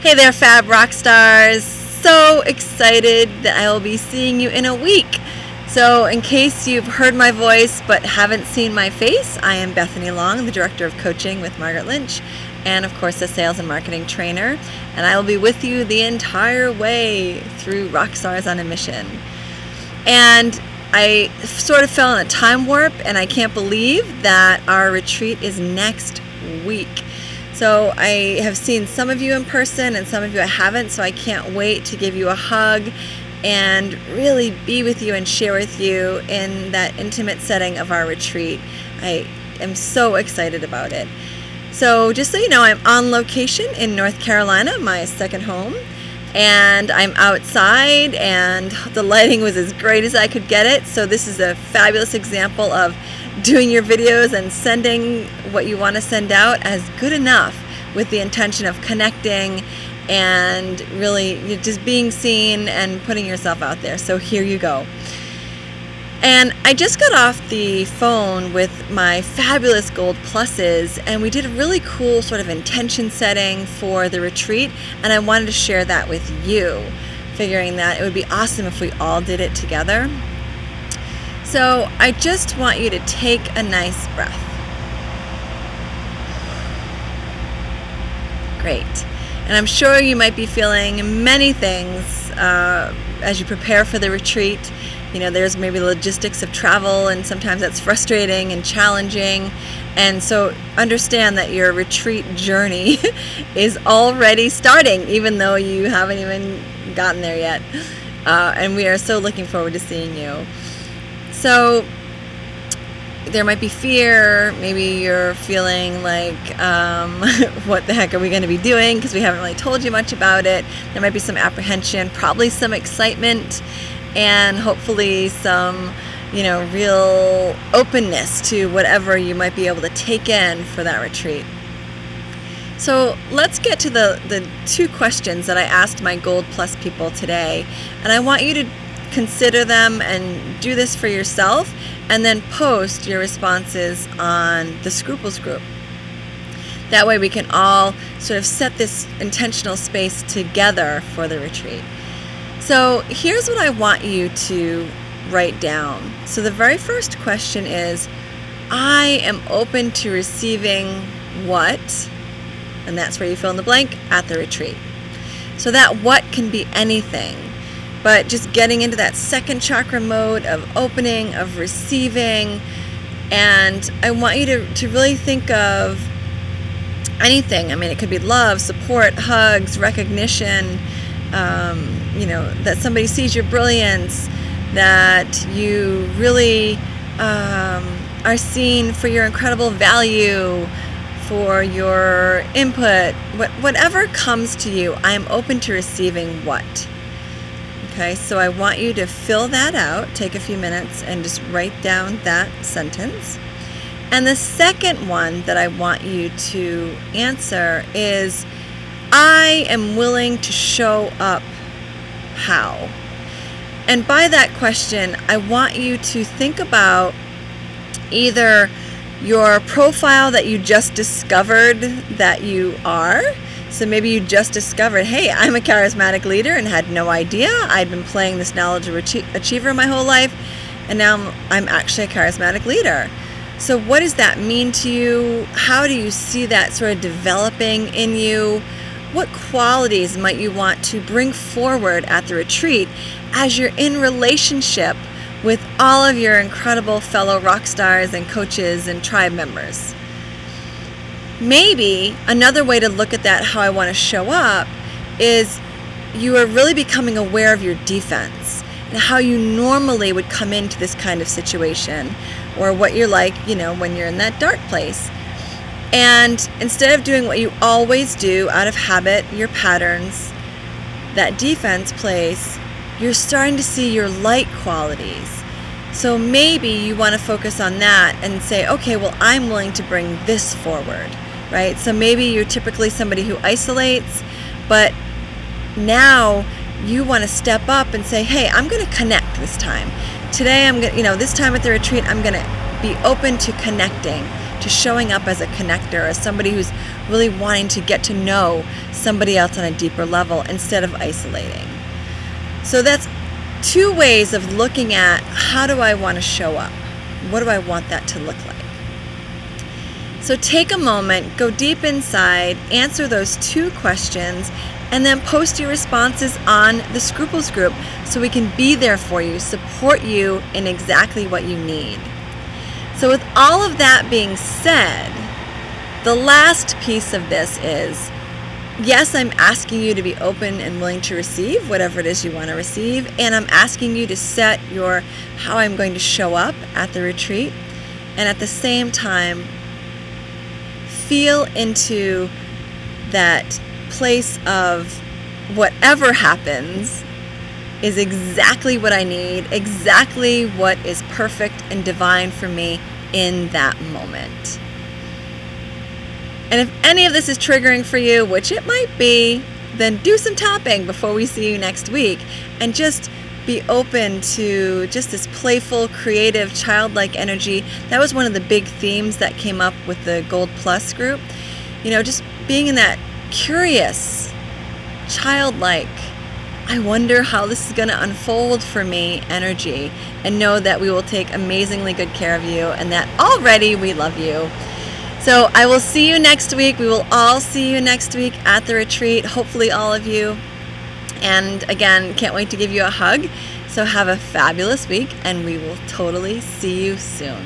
Hey there, Fab Rock Stars. So excited that I will be seeing you in a week. So in case you've heard my voice but haven't seen my face, I am Bethany Long, the Director of Coaching with Margaret Lynch, and of course the Sales and Marketing Trainer. And I will be with you the entire way through Rock Stars on a Mission. And I sort of fell in a time warp, and I can't believe that our retreat is next week. So I have seen some of you in person and some of you I haven't, so I can't wait to give you a hug and really be with you and share with you in that intimate setting of our retreat. I am so excited about it. So just so you know, I'm on location in North Carolina, my second home, and I'm outside and the lighting was as great as I could get it. So this is a fabulous example of doing your videos and sending what you want to send out as good enough with the intention of connecting and really just being seen and putting yourself out there. So here you go. And I just got off the phone with my fabulous Gold Pluses, and we did a really cool sort of intention setting for the retreat, and I wanted to share that with you, figuring that it would be awesome if we all did it together. So I just want you to take a nice breath. Great. And I'm sure you might be feeling many things as you prepare for the retreat. You know, there's maybe logistics of travel, and sometimes that's frustrating and challenging. And so understand that your retreat journey is already starting, even though you haven't even gotten there yet. And we are so looking forward to seeing you. So there might be fear. Maybe you're feeling like, what the heck are we going to be doing? Because we haven't really told you much about it. There might be some apprehension, probably some excitement, and hopefully some, real openness to whatever you might be able to take in for that retreat. So let's get to the two questions that I asked my Gold Plus people today. And I want you to consider them and do this for yourself, and then post your responses on the Scruples group. That way we can all sort of set this intentional space together for the retreat. So here's what I want you to write down. So the very first question is, I am open to receiving what? And that's where you fill in the blank, at the retreat. So that what can be anything. But just getting into that second chakra mode of opening, of receiving. And I want you to really think of anything. I mean, it could be love, support, hugs, recognition, that somebody sees your brilliance, that you really are seen for your incredible value, for your input. Whatever comes to you, I am open to receiving what? Okay, so I want you to fill that out, take a few minutes and just write down that sentence. And the second one that I want you to answer is, I am willing to show up how? And by that question, I want you to think about either your profile that you just discovered that you are. So maybe you just discovered, hey, I'm a charismatic leader and had no idea. I'd been playing this knowledge achiever my whole life, and now I'm actually a charismatic leader. So what does that mean to you? How do you see that sort of developing in you? What qualities might you want to bring forward at the retreat as you're in relationship with all of your incredible fellow rock stars and coaches and tribe members? Maybe another way to look at that, how I want to show up, is you are really becoming aware of your defense and how you normally would come into this kind of situation, or what you're like, when you're in that dark place. And instead of doing what you always do out of habit, your patterns, that defense place, you're starting to see your light qualities. So maybe you want to focus on that and say, okay, well, I'm willing to bring this forward, right? So maybe you're typically somebody who isolates, but now you want to step up and say, hey, I'm going to connect this time. Today, I'm going to, this time at the retreat, I'm going to be open to connecting, to showing up as a connector, as somebody who's really wanting to get to know somebody else on a deeper level instead of isolating. So that's 2 ways of looking at how do I want to show up? What do I want that to look like? So take a moment, go deep inside, answer those 2 questions, and then post your responses on the Scruples group so we can be there for you, support you in exactly what you need. So with all of that being said, the last piece of this is, yes, I'm asking you to be open and willing to receive whatever it is you want to receive, and I'm asking you to set your how I'm going to show up at the retreat, and at the same time, feel into that place of whatever happens is exactly what I need, exactly what is perfect and divine for me in that moment. And if any of this is triggering for you, which it might be, then do some tapping before we see you next week, and just be open to just this playful, creative, childlike energy. That was one of the big themes that came up with the Gold Plus group. Just being in that curious, childlike, I wonder how this is going to unfold for me energy, and know that we will take amazingly good care of you and that already we love you. So I will see you next week. We will all see you next week at the retreat, hopefully all of you. And again, can't wait to give you a hug. So have a fabulous week, and we will totally see you soon.